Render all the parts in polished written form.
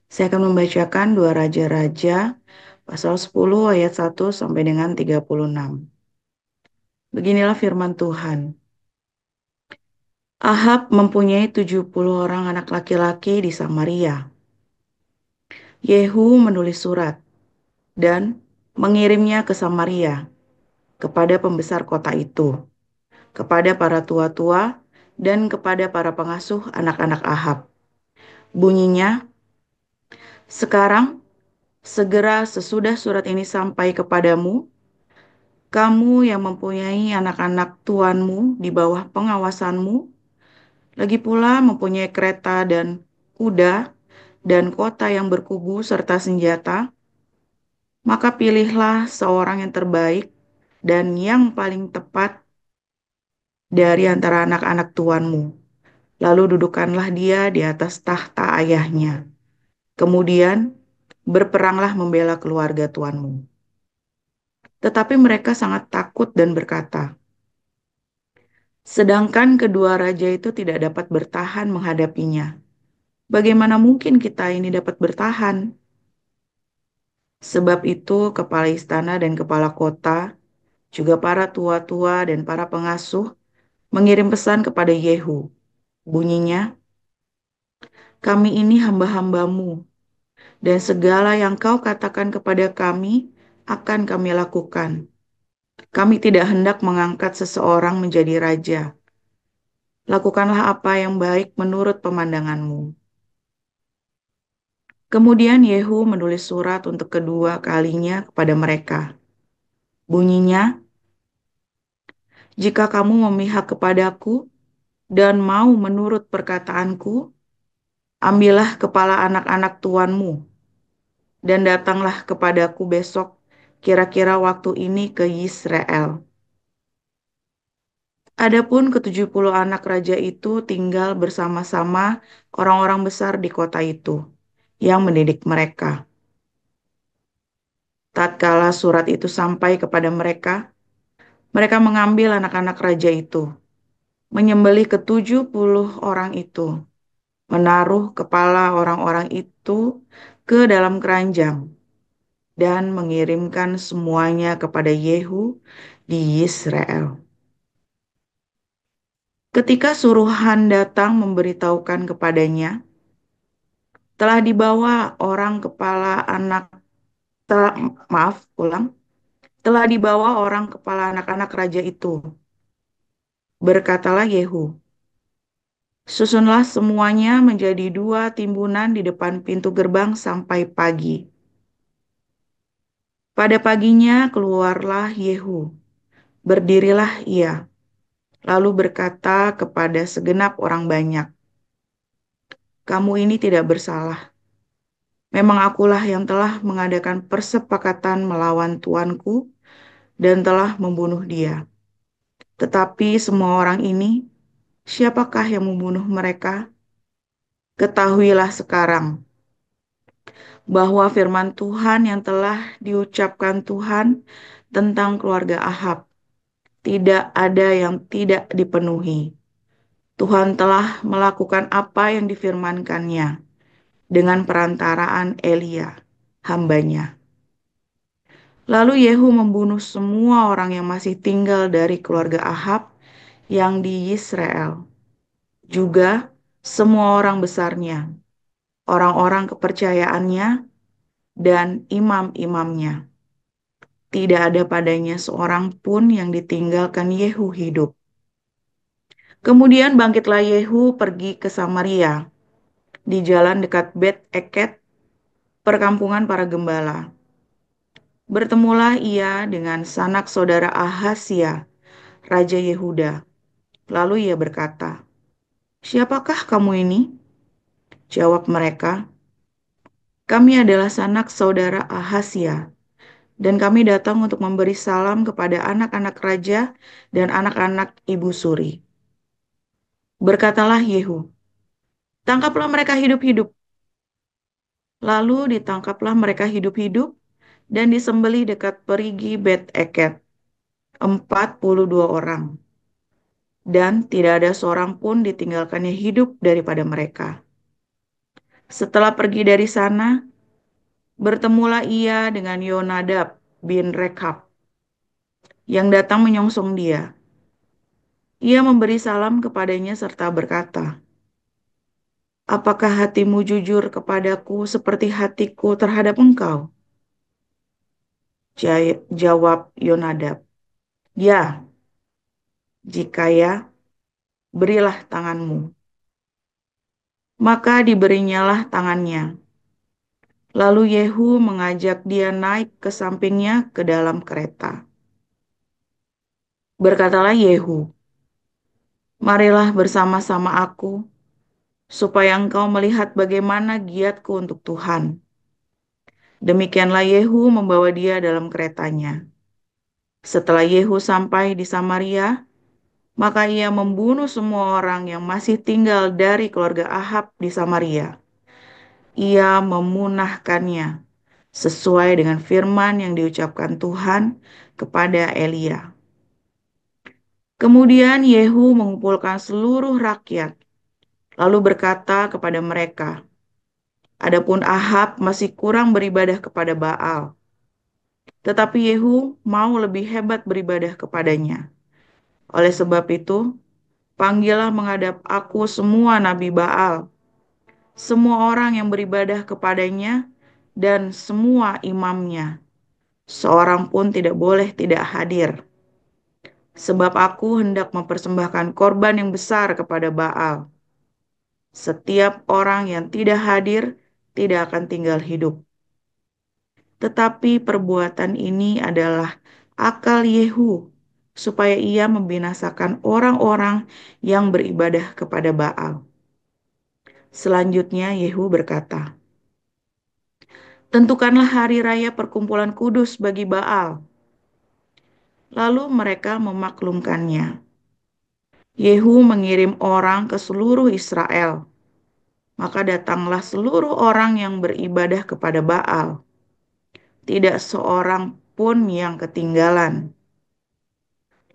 Saya akan membacakan 2 Raja-Raja pasal 10 ayat 1 sampai dengan 36. Beginilah firman Tuhan. Ahab mempunyai 70 orang anak laki-laki di Samaria. Yehu menulis surat dan mengirimnya ke Samaria kepada pembesar kota itu, kepada para tua-tua dan kepada para pengasuh anak-anak Ahab. Bunyinya, sekarang segera sesudah surat ini sampai kepadamu, kamu yang mempunyai anak-anak tuanmu di bawah pengawasanmu, lagi pula mempunyai kereta dan kuda dan kota yang berkubu serta senjata, maka pilihlah seorang yang terbaik dan yang paling tepat dari antara anak-anak tuanmu. Lalu dudukkanlah dia di atas tahta ayahnya. Kemudian berperanglah membela keluarga tuanmu. Tetapi mereka sangat takut dan berkata, sedangkan kedua raja itu tidak dapat bertahan menghadapinya. Bagaimana mungkin kita ini dapat bertahan? Sebab itu kepala istana dan kepala kota, juga para tua-tua dan para pengasuh, mengirim pesan kepada Yehu. Bunyinya, kami ini hamba-hambamu, dan segala yang kau katakan kepada kami akan kami lakukan. Kami tidak hendak mengangkat seseorang menjadi raja. Lakukanlah apa yang baik menurut pemandanganmu. Kemudian Yehu menulis surat untuk kedua kalinya kepada mereka. Bunyinya, jika kamu memihak kepadaku dan mau menurut perkataanku, ambillah kepala anak-anak tuanmu dan datanglah kepadaku besok kira-kira waktu ini ke Yisrael. Adapun ke-70 anak raja itu tinggal bersama-sama orang-orang besar di kota itu yang mendidik mereka. Tatkala surat itu sampai kepada mereka, mereka mengambil anak-anak raja itu, menyembelih ke-70 orang itu, menaruh kepala orang-orang itu ke dalam keranjang, dan mengirimkan semuanya kepada Yehu di Yisrael. Ketika suruhan datang memberitahukan kepadanya, telah dibawa orang kepala anak, telah, maaf, ulang, telah dibawa orang kepala anak-anak raja itu. Berkatalah Yehu, susunlah semuanya menjadi 2 timbunan di depan pintu gerbang sampai pagi. Pada paginya keluarlah Yehu, berdirilah ia, lalu berkata kepada segenap orang banyak, kamu ini tidak bersalah. Memang akulah yang telah mengadakan persepakatan melawan tuanku dan telah membunuh dia. Tetapi semua orang ini, siapakah yang membunuh mereka? Ketahuilah sekarang bahwa firman Tuhan yang telah diucapkan Tuhan tentang keluarga Ahab tidak ada yang tidak dipenuhi. Tuhan telah melakukan apa yang difirmankannya dengan perantaraan Elia, hambanya. Lalu Yehu membunuh semua orang yang masih tinggal dari keluarga Ahab yang di Yisrael, juga semua orang besarnya, orang-orang kepercayaannya, dan imam-imamnya. Tidak ada padanya seorang pun yang ditinggalkan Yehu hidup. Kemudian bangkitlah Yehu pergi ke Samaria, di jalan dekat Bet Eket, perkampungan para gembala. Bertemulah ia dengan sanak saudara Ahazia, Raja Yehuda. Lalu ia berkata, siapakah kamu ini? Jawab mereka, kami adalah sanak saudara Ahazia, dan kami datang untuk memberi salam kepada anak-anak raja dan anak-anak ibu suri. Berkatalah Yehu, tangkaplah mereka hidup-hidup. Lalu ditangkaplah mereka hidup-hidup dan disembelih dekat perigi Bet Eket, 42 orang. Dan tidak ada seorang pun ditinggalkannya hidup daripada mereka. Setelah pergi dari sana, bertemulah ia dengan Yonadab bin Rekab yang datang menyongsong dia. Ia memberi salam kepadanya serta berkata, "Apakah hatimu jujur kepadaku seperti hatiku terhadap engkau?" Jawab Yonadab, "Ya, jika ya, berilah tanganmu." Maka diberinyalah tangannya. Lalu Yehu mengajak dia naik ke sampingnya ke dalam kereta. Berkatalah Yehu, "Marilah bersama-sama aku, supaya engkau melihat bagaimana giatku untuk Tuhan." Demikianlah Yehu membawa dia dalam keretanya. Setelah Yehu sampai di Samaria, maka ia membunuh semua orang yang masih tinggal dari keluarga Ahab di Samaria. Ia memunahkannya sesuai dengan firman yang diucapkan Tuhan kepada Elia. Kemudian Yehu mengumpulkan seluruh rakyat, lalu berkata kepada mereka, "Adapun Ahab masih kurang beribadah kepada Baal, tetapi Yehu mau lebih hebat beribadah kepadanya. Oleh sebab itu, panggillah menghadap aku semua nabi Baal, semua orang yang beribadah kepadanya, dan semua imamnya. Seorang pun tidak boleh tidak hadir. Sebab aku hendak mempersembahkan korban yang besar kepada Baal. Setiap orang yang tidak hadir tidak akan tinggal hidup. Tetapi perbuatan ini adalah akal Yehu, supaya ia membinasakan orang-orang yang beribadah kepada Baal." Selanjutnya Yehu berkata, "Tentukanlah hari raya perkumpulan kudus bagi Baal." Lalu mereka memaklumkannya. Yehu mengirim orang ke seluruh Israel. Maka datanglah seluruh orang yang beribadah kepada Baal. Tidak seorang pun yang ketinggalan.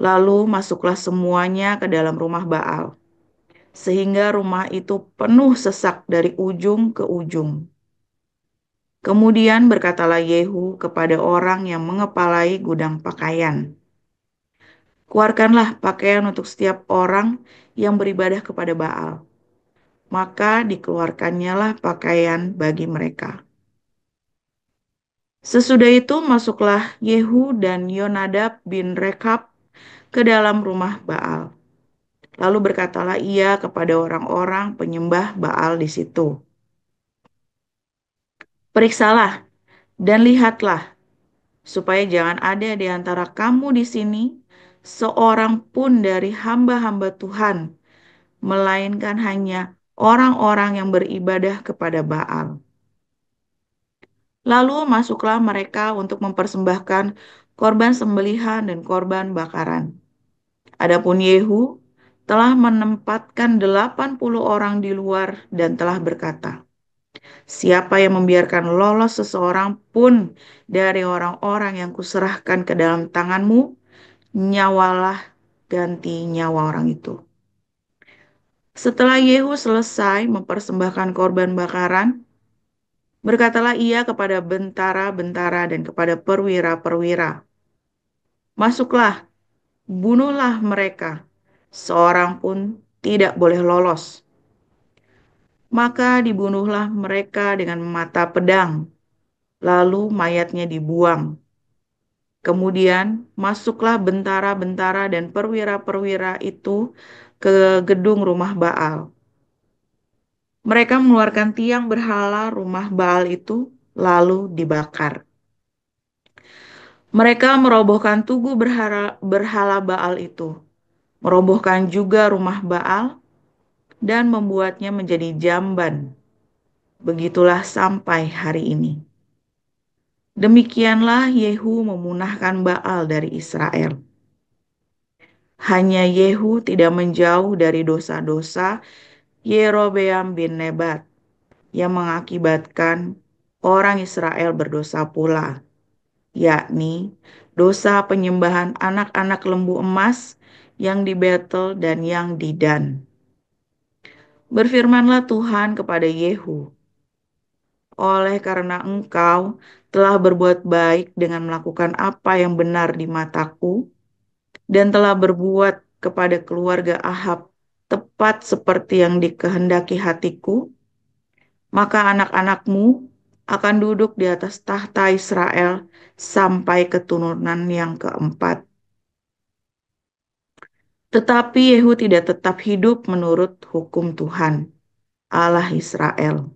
Lalu masuklah semuanya ke dalam rumah Baal, sehingga rumah itu penuh sesak dari ujung ke ujung. Kemudian berkatalah Yehu kepada orang yang mengepalai gudang pakaian, "Keluarkanlah pakaian untuk setiap orang yang beribadah kepada Baal." Maka dikeluarkannyalah pakaian bagi mereka. Sesudah itu masuklah Yehu dan Yonadab bin Rekab ke dalam rumah Baal. Lalu berkatalah ia kepada orang-orang penyembah Baal di situ, "Periksalah dan lihatlah, supaya jangan ada di antara kamu di sini seorang pun dari hamba-hamba Tuhan, melainkan hanya orang-orang yang beribadah kepada Baal." Lalu masuklah mereka untuk mempersembahkan korban sembelihan dan korban bakaran. Adapun Yehu telah menempatkan 80 orang di luar dan telah berkata, "Siapa yang membiarkan lolos seseorang pun dari orang-orang yang kuserahkan ke dalam tanganmu, nyawalah ganti nyawa orang itu." Setelah Yehu selesai mempersembahkan korban bakaran, berkatalah ia kepada bentara-bentara dan kepada perwira-perwira, "Masuklah, bunuhlah mereka, seorang pun tidak boleh lolos." Maka dibunuhlah mereka dengan mata pedang, lalu mayatnya dibuang. Kemudian masuklah bentara-bentara dan perwira-perwira itu ke gedung rumah Baal. Mereka mengeluarkan tiang berhala rumah Baal itu, lalu dibakar. Mereka merobohkan tugu berhala Baal itu, merobohkan juga rumah Baal, dan membuatnya menjadi jamban. Begitulah sampai hari ini. Demikianlah Yehu memunahkan Baal dari Israel. Hanya Yehu tidak menjauh dari dosa-dosa Yerobeam bin Nebat yang mengakibatkan orang Israel berdosa pula, yakni dosa penyembahan anak-anak lembu emas yang di Betel dan yang di Dan. Berfirmanlah Tuhan kepada Yehu, oleh karena engkau telah berbuat baik dengan melakukan apa yang benar di mataku, dan telah berbuat kepada keluarga Ahab tepat seperti yang dikehendaki hatiku, maka anak-anakmu akan duduk di atas tahta Israel sampai keturunan yang keempat. Tetapi Yehu tidak tetap hidup menurut hukum Tuhan, Allah Israel,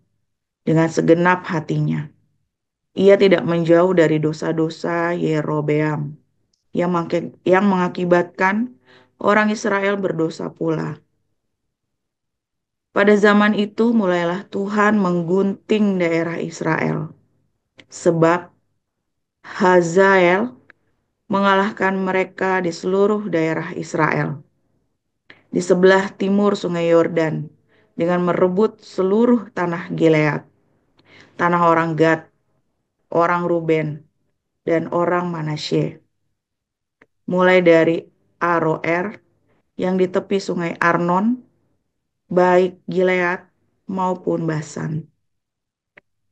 dengan segenap hatinya. Ia tidak menjauh dari dosa-dosa Yerobeam yang mengakibatkan orang Israel berdosa pula. Pada zaman itu mulailah Tuhan menggunting daerah Israel, sebab Hazael mengalahkan mereka di seluruh daerah Israel, di sebelah timur sungai Yordan, dengan merebut seluruh tanah Gilead, tanah orang Gad, orang Ruben, dan orang Manasye, mulai dari Aroer yang di tepi sungai Arnon, baik Gilead maupun Basan.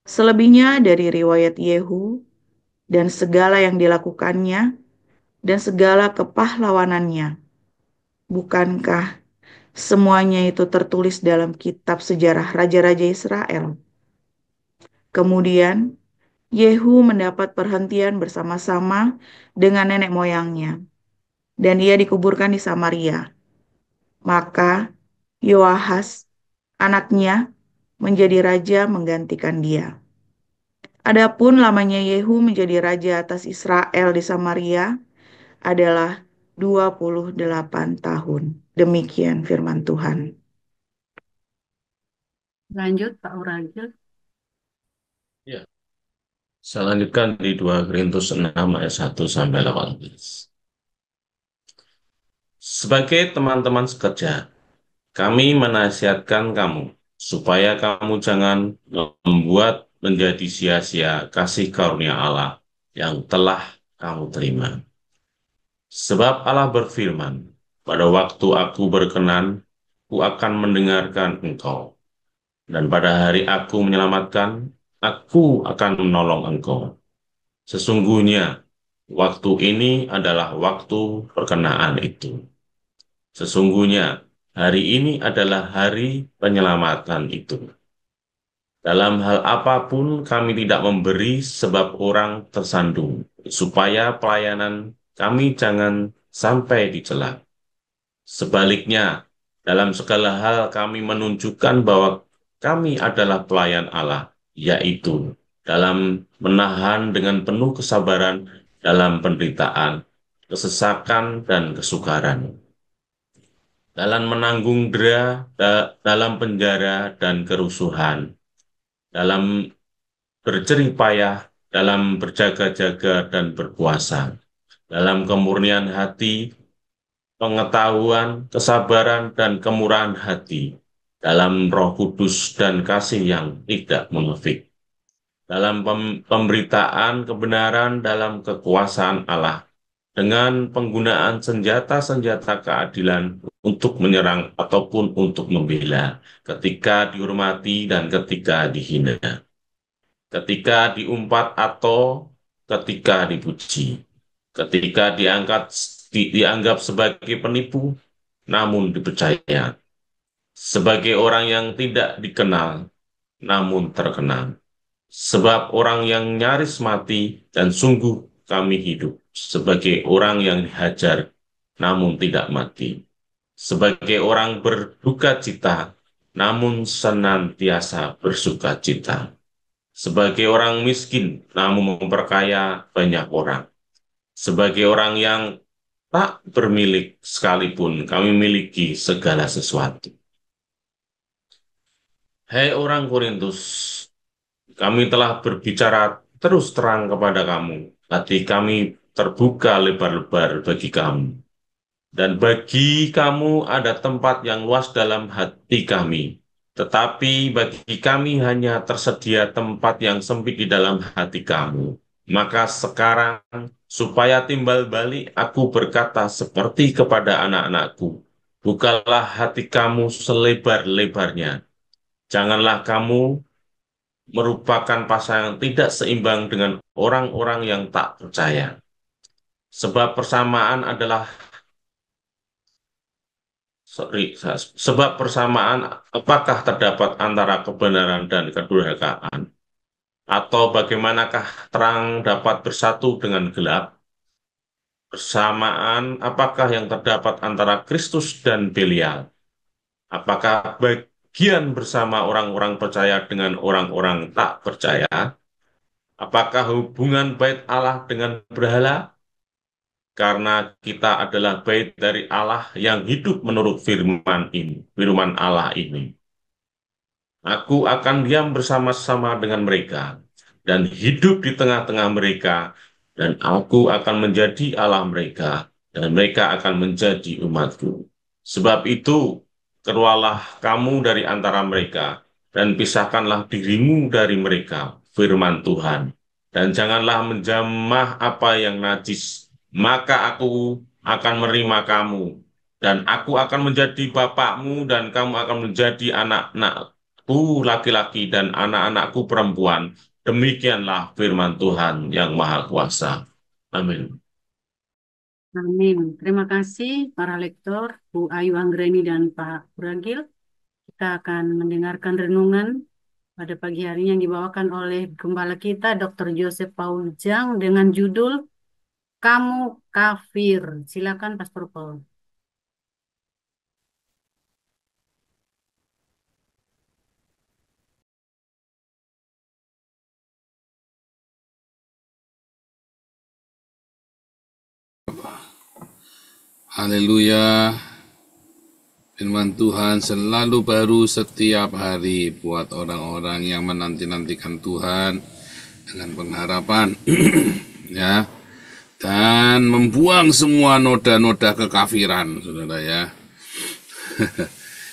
Selebihnya dari riwayat Yehu dan segala yang dilakukannya dan segala kepahlawanannya, bukankah semuanya itu tertulis dalam kitab sejarah raja-raja Israel? Kemudian Yehu mendapat perhentian bersama-sama dengan nenek moyangnya, dan ia dikuburkan di Samaria. Maka Yoahas, anaknya, menjadi raja menggantikan dia. Adapun lamanya Yehu menjadi raja atas Israel di Samaria adalah 28 tahun. Demikian firman Tuhan. Lanjut, Pak Uragil. Ya, saya lanjutkan di 2 Korintus 6 ayat 1 sampai 18. Sebagai teman-teman sekerja, kami menasihatkan kamu supaya kamu jangan membuat menjadi sia-sia kasih karunia Allah yang telah kamu terima. Sebab Allah berfirman, pada waktu aku berkenan, aku akan mendengarkan engkau. Dan pada hari aku menyelamatkan, aku akan menolong engkau. Sesungguhnya, waktu ini adalah waktu perkenaan itu. Sesungguhnya, hari ini adalah hari penyelamatan itu. Dalam hal apapun kami tidak memberi sebab orang tersandung, supaya pelayanan kami jangan sampai dicela. Sebaliknya, dalam segala hal kami menunjukkan bahwa kami adalah pelayan Allah, yaitu dalam menahan dengan penuh kesabaran dalam penderitaan, kesesakan, dan kesukaran, dalam menanggung dera, dalam penjara dan kerusuhan, dalam berjerih payah, dalam berjaga-jaga dan berpuasa, dalam kemurnian hati, pengetahuan, kesabaran, dan kemurahan hati, dalam Roh Kudus dan kasih yang tidak munafik, dalam pemberitaan kebenaran dalam kekuasaan Allah, dengan penggunaan senjata-senjata keadilan untuk menyerang ataupun untuk membela, ketika dihormati dan ketika dihina, ketika diumpat atau ketika dipuji, ketika dianggap sebagai penipu, namun dipercaya, sebagai orang yang tidak dikenal, namun terkenal, sebab orang yang nyaris mati dan sungguh kami hidup, sebagai orang yang dihajar, namun tidak mati, sebagai orang berduka cita, namun senantiasa bersuka cita, sebagai orang miskin, namun memperkaya banyak orang, sebagai orang yang tak bermilik sekalipun kami miliki segala sesuatu. Hai orang Korintus, kami telah berbicara terus terang kepada kamu. Hati kami terbuka lebar-lebar bagi kamu. Dan bagi kamu ada tempat yang luas dalam hati kami. Tetapi bagi kami hanya tersedia tempat yang sempit di dalam hati kamu. Maka sekarang, supaya timbal balik, aku berkata seperti kepada anak-anakku, bukalah hati kamu selebar-lebarnya. Janganlah kamu merupakan pasangan tidak seimbang dengan orang-orang yang tak percaya. Sebab persamaan adalah sebab persamaan apakah terdapat antara kebenaran dan kedurhakaan? Atau bagaimanakah terang dapat bersatu dengan gelap? Persamaan apakah yang terdapat antara Kristus dan Belial? Apakah bagian bersama orang-orang percaya dengan orang-orang tak percaya? Apakah hubungan bait Allah dengan berhala? Karena kita adalah bait dari Allah yang hidup menurut firman Allah ini. Aku akan diam bersama-sama dengan mereka dan hidup di tengah-tengah mereka, dan aku akan menjadi Allah mereka, dan mereka akan menjadi umatku. Sebab itu, keluarlah kamu dari antara mereka, dan pisahkanlah dirimu dari mereka, firman Tuhan. Dan janganlah menjamah apa yang najis, maka aku akan menerima kamu, dan aku akan menjadi bapakmu, dan kamu akan menjadi anak-anakku laki-laki dan anak-anakku perempuan. Demikianlah firman Tuhan yang Maha Kuasa. Amin. Amin. Terima kasih para lektor, Bu Ayu Anggreni dan Pak Uragil. Kita akan mendengarkan renungan pada pagi hari ini yang dibawakan oleh Gembala kita, Dr. Joseph Pauljang, dengan judul Kamu Kafir. Silakan Pastor Paul. Haleluya. Firman Tuhan selalu baru setiap hari buat orang-orang yang menanti-nantikan Tuhan dengan pengharapan ya, dan membuang semua noda-noda kekafiran, saudara ya.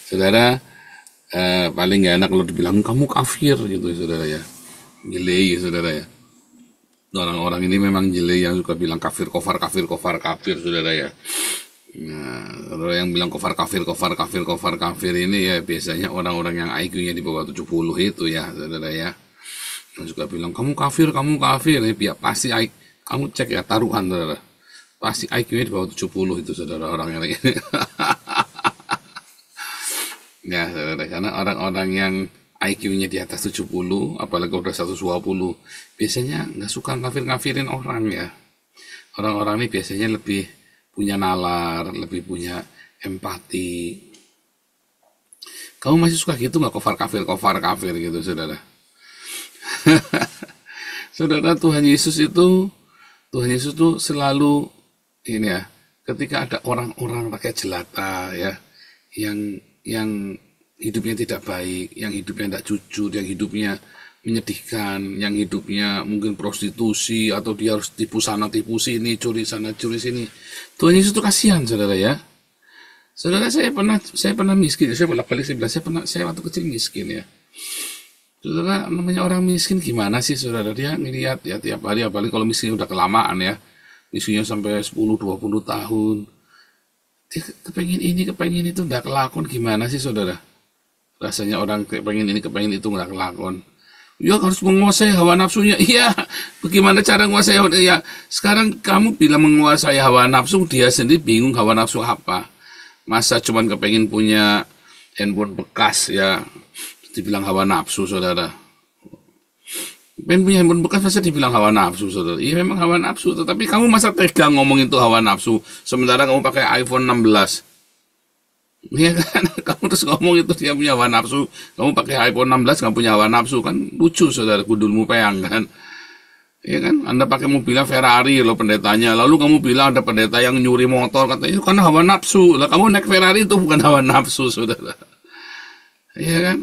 Saudara, paling gak enak kalau dibilang kamu kafir gitu, saudara ya. Gile, saudara ya. Orang-orang ini memang jeli yang suka bilang kafir, kofar, saudara ya. Nah, kalau yang bilang kofar kafir ini ya biasanya orang-orang yang IQ-nya di bawah 70 itu ya, saudara ya. Yang suka bilang kamu kafir ya, biar pasti kamu cek ya taruhan, saudara. Pasti IQ-nya di bawah 70 itu, saudara, orang yang ini. Ya, saudara, karena orang-orang yang IQ-nya di atas 70, apalagi udah 120, biasanya nggak suka ngafir-ngafirin orang ya. Orang-orang ini biasanya lebih punya nalar, lebih punya empati. Kamu masih suka gitu nggak kofar kafir gitu, saudara? Saudara, Tuhan Yesus tuh selalu ini ya, ketika ada orang-orang pakai jelata ya, yang hidupnya tidak baik, yang hidupnya tidak jujur, yang hidupnya menyedihkan, yang hidupnya mungkin prostitusi, atau dia harus tipu sana tipu sini, curi sana curi sini. Tuhan Yesus itu kasihan, saudara ya. Saudara, saya pernah miskin, saya bolak-balik saya bilang, saya waktu kecil miskin ya. Saudara, namanya orang miskin gimana sih, saudara? Dia ngeliat ya tiap hari, apalagi kalau miskin udah kelamaan ya, miskinnya sampai 10-20 tahun. Dia kepengen itu udah kelakon, gimana sih, saudara? Rasanya orang kepengen ini kepengen itu nggak kelakon. Ya harus menguasai hawa nafsunya. Iya, bagaimana cara menguasai hawa nafsu? Ya, sekarang kamu bilang menguasai hawa nafsu, dia sendiri bingung hawa nafsu apa. Masa cuman kepengen punya handphone bekas ya, dibilang hawa nafsu, saudara. Pengen punya handphone bekas masa dibilang hawa nafsu, saudara. Iya memang hawa nafsu, tetapi kamu masa tega ngomong itu hawa nafsu, sementara kamu pakai iPhone 16. Iya kan, kamu terus ngomong itu dia punya hawa nafsu, kamu pakai iPhone 16 nggak punya hawa nafsu, kan lucu, saudara, gundulmu peyang kan. Iya kan, Anda pakai mobilnya Ferrari loh pendetanya, lalu kamu bilang ada pendeta yang nyuri motor, katanya itu karena hawa nafsu. Lah kamu naik Ferrari itu bukan hawa nafsu, saudara. Iya kan,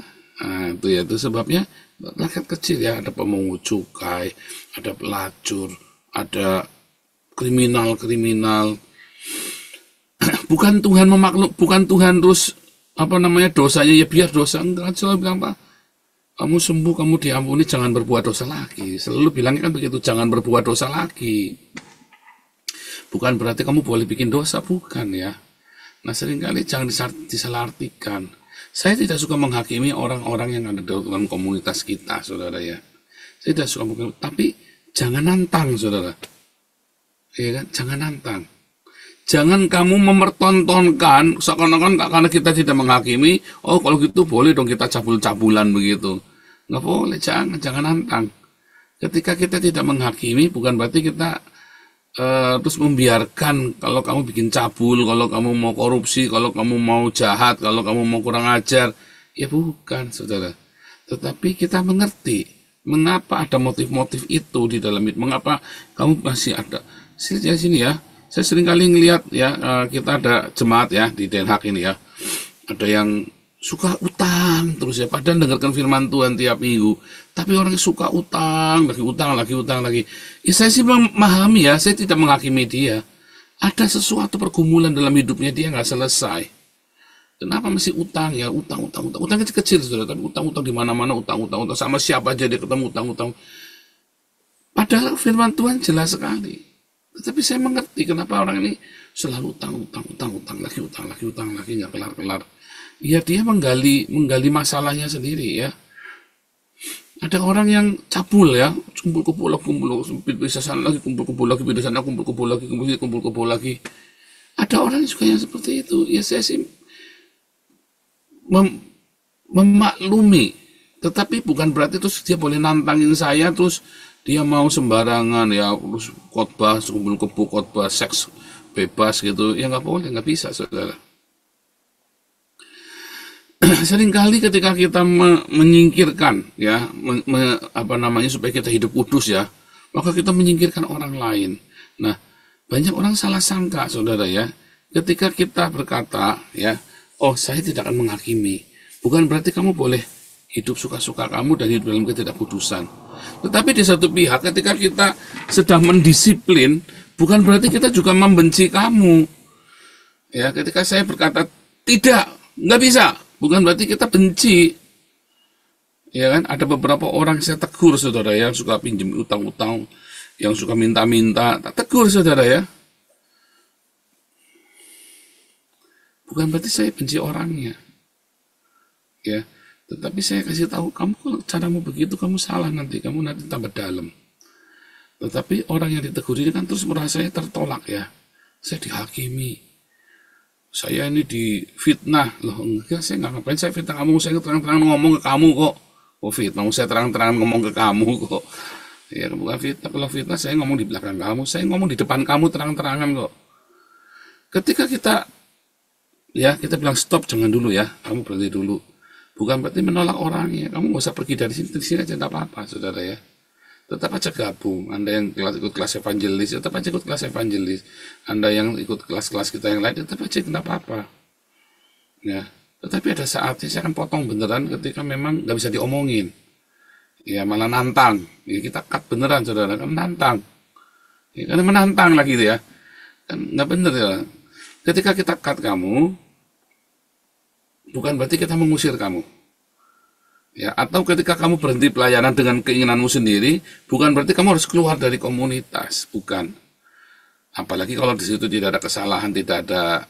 nah itu sebabnya rakyat kecil ya, ada pemungut cukai, ada pelacur, ada kriminal. Bukan Tuhan bukan Tuhan terus dosanya ya biar dosa, enggak. Selalu bilang, Pak, kamu sembuh, kamu diampuni, jangan berbuat dosa lagi. Selalu bilangnya kan begitu, jangan berbuat dosa lagi. Bukan berarti kamu boleh bikin dosa, bukan ya. Nah, seringkali jangan disalahartikan. Saya tidak suka menghakimi orang-orang yang ada dalam komunitas kita, saudara ya. Saya tidak suka menghakimi, tapi jangan nantang, saudara. Ya kan? Jangan nantang. Jangan kamu mempertontonkan seakan-akan karena kita tidak menghakimi, oh kalau gitu boleh dong kita cabul-cabulan begitu. Nggak boleh, jangan nantang. Ketika kita tidak menghakimi, bukan berarti kita terus membiarkan kalau kamu bikin cabul, kalau kamu mau korupsi, kalau kamu mau jahat, kalau kamu mau kurang ajar. Ya bukan, saudara. Tetapi kita mengerti mengapa ada motif-motif itu di dalam itu. Mengapa kamu masih ada. Sini ya. Saya sering kali ngelihat ya, kita ada jemaat ya di Den Haag ini ya. Ada yang suka utang terus ya, padahal dengarkan firman Tuhan tiap minggu. Tapi orang suka utang lagi. Ya, saya sih memahami ya, saya tidak menghakimi dia. Ada sesuatu pergumulan dalam hidupnya dia nggak selesai. Kenapa masih utang ya? Utang. Utang kecil saudara, tapi utang di mana-mana utang. Sama siapa aja dia ketemu utang. Padahal firman Tuhan jelas sekali. Tetapi saya mengerti kenapa orang ini selalu utang lagi nggak kelar. Ya dia menggali masalahnya sendiri ya. Ada orang yang cabul ya, kumpul bisa sana lagi, kumpul bisa sana, kumpul lagi. Ada orang juga yang seperti itu. Ya saya sih memaklumi, tetapi bukan berarti terus dia boleh nantangin saya terus dia mau sembarangan ya, terus khotbah sekumpul kebo, khotbah seks bebas gitu, ya nggak boleh, nggak bisa saudara. Seringkali ketika kita menyingkirkan ya, supaya kita hidup kudus ya, maka kita menyingkirkan orang lain. Nah, banyak orang salah sangka saudara ya, ketika kita berkata ya, oh saya tidak akan menghakimi, bukan berarti kamu boleh hidup suka-suka kamu dan hidup dalam ketidakkudusan. Tetapi di satu pihak ketika kita sedang mendisiplin, bukan berarti kita juga membenci kamu. Ya, ketika saya berkata tidak, nggak bisa, bukan berarti kita benci. Ya kan, ada beberapa orang saya tegur saudara yang suka pinjam utang-utang, yang suka minta-minta, tak tegur saudara ya. Bukan berarti saya benci orangnya. Ya. Tetapi saya kasih tahu, kamu kalau caramu begitu, kamu salah nanti tambah dalam. Tetapi orang yang ditegur ini kan terus merasa saya tertolak ya. Saya dihakimi. Saya ini difitnah. Loh enggak, saya nggak ngapain saya fitnah kamu. Saya terang-terangan ngomong ke kamu kok. Oh fitnah, saya terang-terangan ngomong ke kamu kok. Ya bukan fitnah, kalau fitnah saya ngomong di belakang kamu. Saya ngomong di depan kamu terang-terangan kok. Ketika kita bilang stop, jangan dulu ya. Kamu berhenti dulu. Bukan berarti menolak orangnya. Kamu nggak usah pergi dari sini aja, tidak apa-apa, saudara ya. Tetap aja gabung. Anda yang ikut kelas evangelis, tetap aja ikut kelas evangelis. Anda yang ikut kelas-kelas kita yang lain, tetap aja tidak apa-apa. Ya. Tetapi ada saatnya saya akan potong beneran ketika memang nggak bisa diomongin. Ya malah nantang. Ya, kita cut beneran, saudara. Kan nantang. Ya, kan menantang lagi gitu ya. Kan nggak bener ya. Ketika kita cut kamu, bukan berarti kita mengusir kamu. Ya, atau ketika kamu berhenti pelayanan dengan keinginanmu sendiri, bukan berarti kamu harus keluar dari komunitas, bukan. Apalagi kalau di situ tidak ada kesalahan, tidak ada,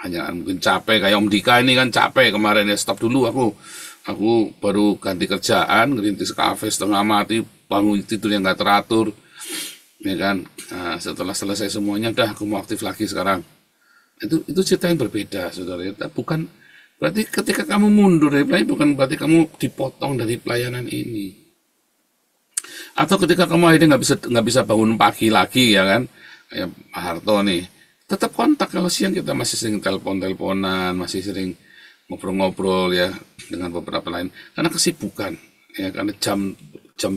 hanya mungkin capek kayak Om Dika ini kan capek kemarin ya, stop dulu aku baru ganti kerjaan, ngerintis kafe setengah mati, bangun tidur yang nggak teratur, ya kan. Nah, setelah selesai semuanya, dah aku mau aktif lagi sekarang. Itu cerita yang berbeda, saudara. Bukan berarti ketika kamu mundur dari pelayanan, bukan berarti kamu dipotong dari pelayanan ini. Atau ketika kamu akhirnya nggak bisa bangun pagi lagi ya kan, kayak Pak Harto nih, tetap kontak. Kalau siang kita masih sering teleponan, masih sering ngobrol-ngobrol ya dengan beberapa lain. Karena kesibukan, ya karena jam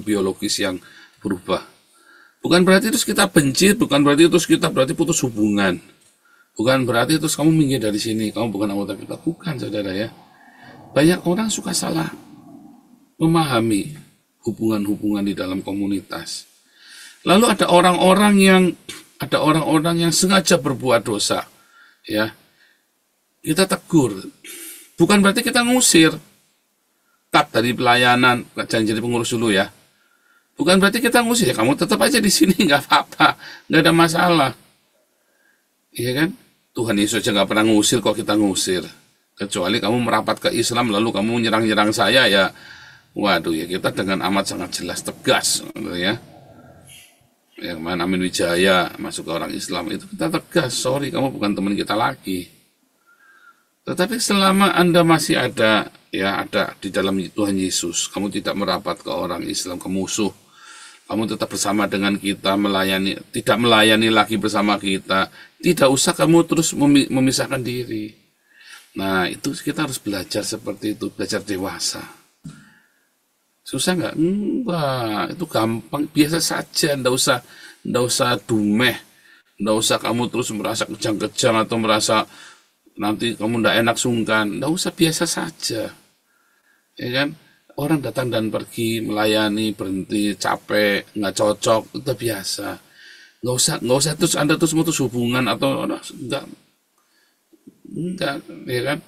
biologis yang berubah. Bukan berarti terus kita benci, bukan berarti terus kita putus hubungan. Bukan berarti terus kamu minggir dari sini, kamu bukan anggota kita. Bukan, saudara ya. Banyak orang suka salah memahami hubungan-hubungan di dalam komunitas. Lalu ada orang-orang yang sengaja berbuat dosa. Ya. Kita tegur. Bukan berarti kita ngusir. Cut dari pelayanan, jangan jadi pengurus dulu ya. Bukan berarti kita ngusir, ya kamu tetap aja di sini, nggak apa-apa, nggak ada masalah. Iya kan? Tuhan Yesus aja nggak pernah ngusir, kok kita ngusir. Kecuali kamu merapat ke Islam lalu kamu nyerang-nyerang saya, ya waduh, ya kita dengan amat sangat jelas tegas gitu ya. Yang mana Amin Wijaya masuk ke orang Islam itu kita tegas, sorry kamu bukan teman kita lagi. Tetapi selama Anda masih ada di dalam Tuhan Yesus, kamu tidak merapat ke orang Islam, ke musuh, kamu tetap bersama dengan kita, tidak melayani lagi bersama kita, tidak usah kamu terus memisahkan diri. Nah, itu kita harus belajar seperti itu, belajar dewasa. Susah nggak? Enggak, itu gampang, biasa saja, ndak usah dumeh, ndak usah kamu terus merasa kejang-kejang atau merasa nanti kamu ndak enak sungkan, ndak usah, biasa saja. Ya kan? Orang datang dan pergi, melayani, berhenti, capek, nggak cocok, itu biasa. Nggak usah terus Anda terus memutus hubungan atau enggak, ya kan?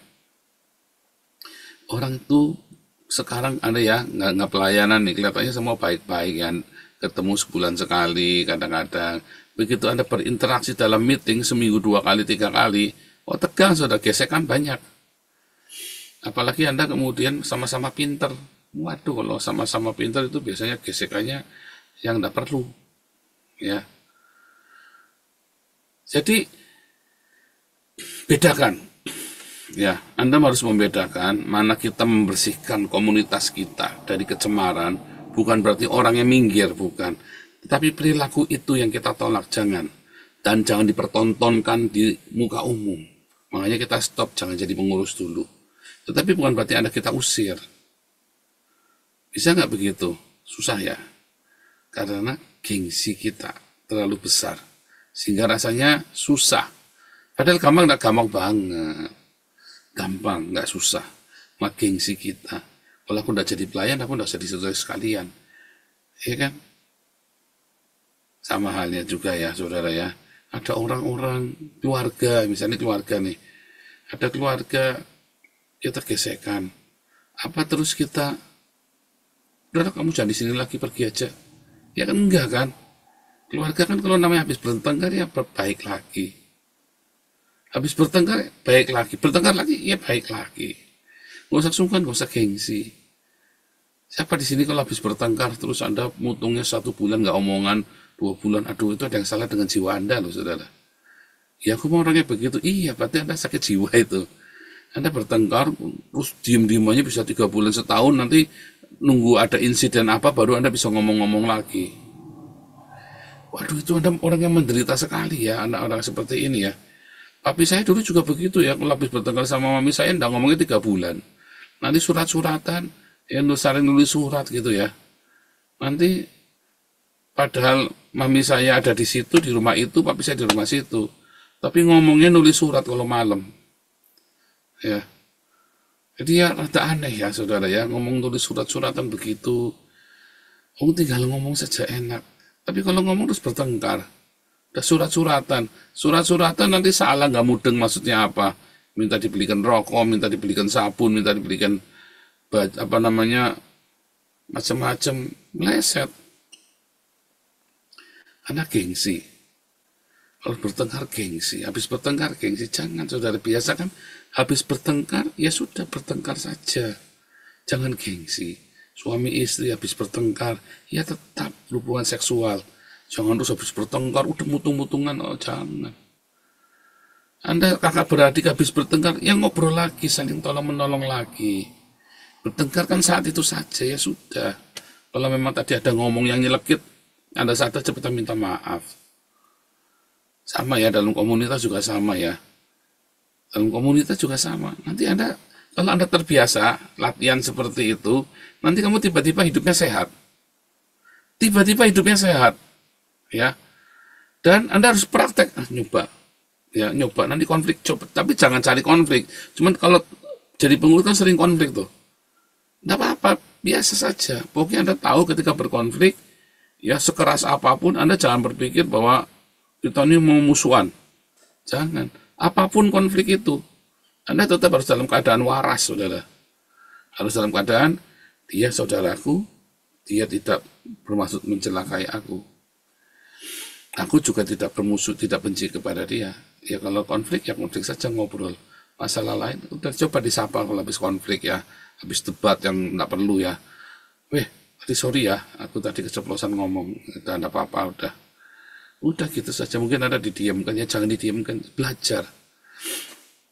Orang itu sekarang Anda ya nggak pelayanan nih, kelihatannya semua baik-baik ya, ketemu sebulan sekali, kadang-kadang begitu Anda berinteraksi dalam meeting seminggu 2 kali 3 kali, tegang, sudah gesekan banyak. Apalagi Anda kemudian sama-sama pinter. Waduh, kalau sama-sama pinter itu biasanya gesekannya yang tidak perlu, ya. Jadi bedakan, ya. Anda harus membedakan mana kita membersihkan komunitas kita dari kecemaran. Bukan berarti orangnya minggir, bukan. Tetapi perilaku itu yang kita tolak, jangan. Dan jangan dipertontonkan di muka umum. Makanya kita stop, jangan jadi pengurus dulu. Tetapi bukan berarti Anda kita usir. Bisa nggak begitu? Susah ya. Karena gengsi kita terlalu besar. Sehingga rasanya susah. Padahal gampang banget. Gampang, nggak susah. Mak gengsi kita. Kalau aku nggak jadi pelayan, aku nggak usah disuruh sekalian. Ya kan? Sama halnya juga ya, saudara ya. Ada orang-orang, keluarga, misalnya keluarga nih. Ada keluarga, kita gesekan. Apa terus kita, udah kamu jangan di sini lagi, pergi aja. Ya kan enggak kan? Keluarga kan kalau namanya habis bertengkar ya baik lagi. Habis bertengkar baik lagi, bertengkar lagi ya baik lagi. Gak usah sungkan, gak usah gengsi. Siapa di sini kalau habis bertengkar terus Anda mutungnya 1 bulan nggak omongan, 2 bulan, aduh itu ada yang salah dengan jiwa Anda loh saudara. Ya aku mau orangnya begitu, iya berarti Anda sakit jiwa itu. Anda bertengkar terus diem-diem aja bisa 3 bulan, setahun, nanti nunggu ada insiden apa baru Anda bisa ngomong-ngomong lagi. Waduh itu Anda orang yang menderita sekali ya, anak-anak seperti ini ya. Papi saya dulu juga begitu ya, kalau habis bertengkar sama mami saya enggak ngomongnya 3 bulan. Nanti surat-suratan, ya saling nulis surat gitu ya. Nanti padahal mami saya ada di situ, di rumah itu, papi saya di rumah situ. Tapi ngomongnya nulis surat kalau malam. Ya. Jadi ya rada aneh ya saudara ya, ngomong tulis surat-suratan begitu. Tinggal ngomong saja enak. Tapi kalau ngomong terus bertengkar. Udah surat-suratan nanti salah nggak mudeng maksudnya apa. Minta dibelikan rokok, minta dibelikan sabun, minta dibelikan macam-macam, meleset. Anak gengsi. Kalau bertengkar gengsi, habis bertengkar gengsi, jangan saudara, biasakan habis bertengkar, ya sudah bertengkar saja. Jangan gengsi. Suami istri habis bertengkar, ya tetap hubungan seksual. Jangan terus habis bertengkar, udah mutung-mutungan, jangan. Anda kakak beradik habis bertengkar, ya ngobrol lagi, saling tolong-menolong lagi. Bertengkar kan saat itu saja, ya sudah. Kalau memang tadi ada ngomong yang nyelekit, Anda sadar cepat minta maaf. Sama ya, dalam komunitas juga sama ya. Dalam komunitas juga sama. Nanti kalau Anda terbiasa latihan seperti itu, nanti kamu tiba-tiba hidupnya sehat. Tiba-tiba hidupnya sehat. Ya. Dan Anda harus praktek, nyoba. Ya, nyoba nanti konflik coba, tapi jangan cari konflik. Cuman kalau jadi pengurus kan sering konflik tuh. Enggak apa-apa, biasa saja. Pokoknya Anda tahu ketika berkonflik, ya sekeras apapun Anda jangan berpikir bahwa kita ini mau musuhan. Jangan. Apapun konflik itu, Anda tetap harus dalam keadaan waras, saudara. Harus dalam keadaan, dia saudaraku, dia tidak bermaksud mencelakai aku. Aku juga tidak bermusuh, tidak benci kepada dia. Ya kalau konflik, ya konflik saja, ngobrol. masalah lain, udah coba disapa kalau habis konflik ya, habis debat yang nggak perlu ya. Tadi sorry ya, aku tadi keceplosan ngomong, udah nggak apa-apa, udah gitu saja. Mungkin ada didiamkan ya, jangan didiamkan, belajar.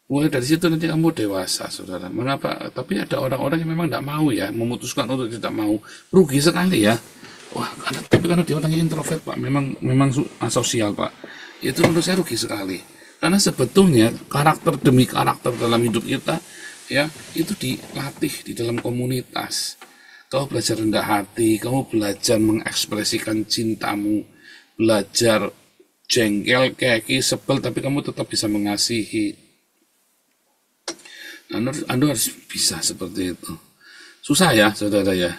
Mulai dari situ nanti kamu dewasa, saudara. Mengapa? Tapi ada orang-orang yang memang tidak mau ya, memutuskan untuk tidak mau, rugi sekali ya. Wah, tapi karena dia orangnya introvert Pak, memang asosial Pak. Itu menurut saya rugi sekali. Karena sebetulnya karakter demi karakter dalam hidup kita ya itu dilatih di dalam komunitas. Kamu belajar rendah hati, kamu belajar mengekspresikan cintamu, belajar jengkel, keki, sebel, tapi kamu tetap bisa mengasihi. Anda harus bisa seperti itu. Susah ya, saudara ya?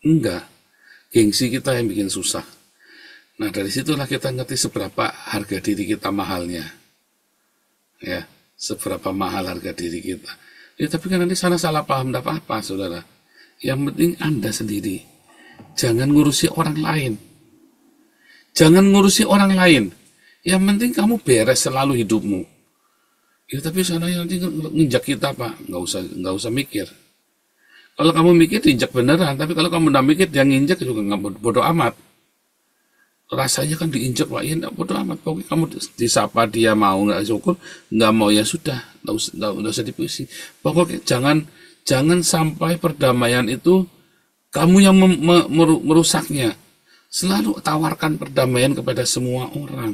Enggak. Gengsi kita yang bikin susah. Nah, dari situlah kita ngerti seberapa harga diri kita mahalnya. Ya, seberapa mahal harga diri kita. Ya, tapi kan nanti salah paham, enggak apa-apa, saudara. Yang penting Anda sendiri. Jangan ngurusi orang lain. Jangan ngurusi orang lain. Yang penting kamu beres selalu hidupmu. Ya, tapi sana nanti nginjak kita, Pak. Nggak usah mikir. Kalau kamu mikir, diinjak beneran. Tapi kalau kamu nggak mikir, dia nginjak juga nggak bodoh amat. Rasanya kan diinjak, Pak. Ya, nggak bodoh amat. Pokoknya kamu disapa, dia mau, nggak syukur. Nggak mau, ya sudah. Nggak usah dipusing. Pokoknya jangan sampai perdamaian itu kamu yang merusaknya. Selalu tawarkan perdamaian kepada semua orang.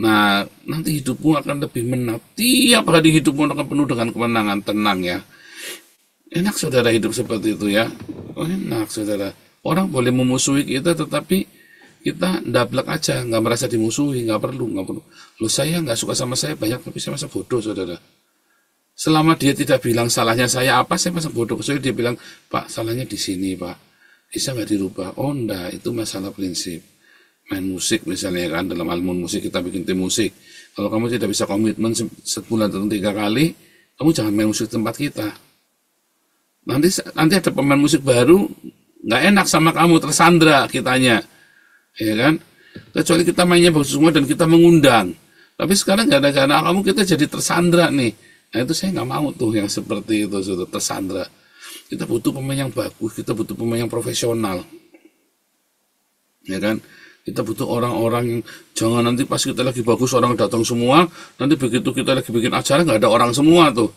Nah, nanti hidupmu akan lebih menang. Tiap hari hidupmu akan penuh dengan kemenangan, tenang ya. Enak saudara hidup seperti itu ya. Enak saudara. Orang boleh memusuhi kita, tetapi kita ndablek aja, nggak merasa dimusuhi, nggak perlu. Loh, saya nggak suka sama saya banyak, tapi saya masa bodoh saudara. Selama dia tidak bilang salahnya saya apa, saya masa bodoh. Soalnya dia bilang, Pak, salahnya di sini, Pak. Bisa nggak dirubah? Oh, enggak, itu masalah prinsip. Main musik misalnya kan, dalam hal musik kita bikin tim musik. Kalau kamu tidak bisa komitmen sebulan atau 3 kali, kamu jangan main musik tempat kita. Nanti ada pemain musik baru, nggak enak sama kamu, tersandra kitanya. Ya kan? Kecuali kita mainnya bagus semua dan kita mengundang. Tapi sekarang gara-gara kamu kita jadi tersandra nih. Nah itu saya nggak mau tuh yang seperti itu, sudah tersandra. Kita butuh pemain yang bagus, kita butuh pemain yang profesional. Ya kan? Kita butuh orang-orang yang jangan nanti pas kita lagi bagus orang datang semua, nanti begitu kita lagi bikin acara nggak ada orang semua tuh.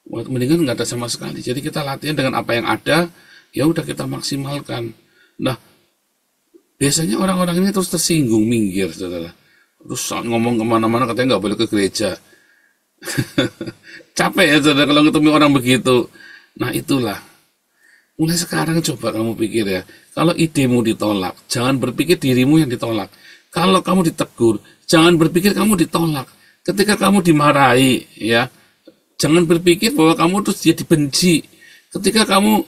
Mendingan nggak ada sama sekali. Jadi kita latihan dengan apa yang ada, ya udah kita maksimalkan. Nah, biasanya orang-orang ini terus tersinggung, minggir, saudara. Terus ngomong kemana-mana katanya nggak boleh ke gereja. Capek ya saudara kalau ketemu orang begitu. Nah itulah. Mulai sekarang coba kamu pikir ya, kalau idemu ditolak, jangan berpikir dirimu yang ditolak. Kalau kamu ditegur, jangan berpikir kamu ditolak. Ketika kamu dimarahi, ya, jangan berpikir bahwa kamu terus dia dibenci. Ketika kamu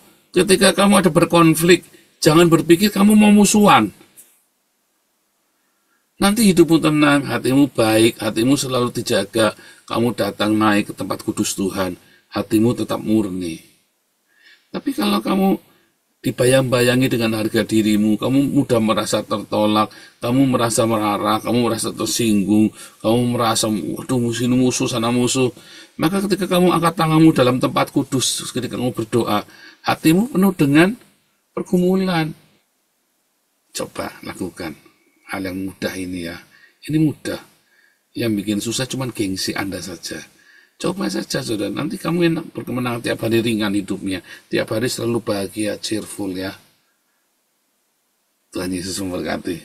ada berkonflik, jangan berpikir kamu mau musuhan. Nanti hidupmu tenang, hatimu baik, hatimu selalu dijaga. Kamu datang naik ke tempat kudus Tuhan, hatimu tetap murni. Tapi kalau kamu dibayang-bayangi dengan harga dirimu, kamu mudah merasa tertolak, kamu merasa marah, kamu merasa tersinggung, kamu merasa, waduh musuh sana musuh. Maka ketika kamu angkat tanganmu dalam tempat kudus, ketika kamu berdoa, hatimu penuh dengan pergumulan. Coba lakukan hal yang mudah ini ya. Ini mudah. Yang bikin susah cuma gengsi Anda saja. Coba saja saudara, nanti kamu enak berkemenangan tiap hari ringan hidupnya. Tiap hari selalu bahagia, cheerful ya. Tuhan Yesus memberkati.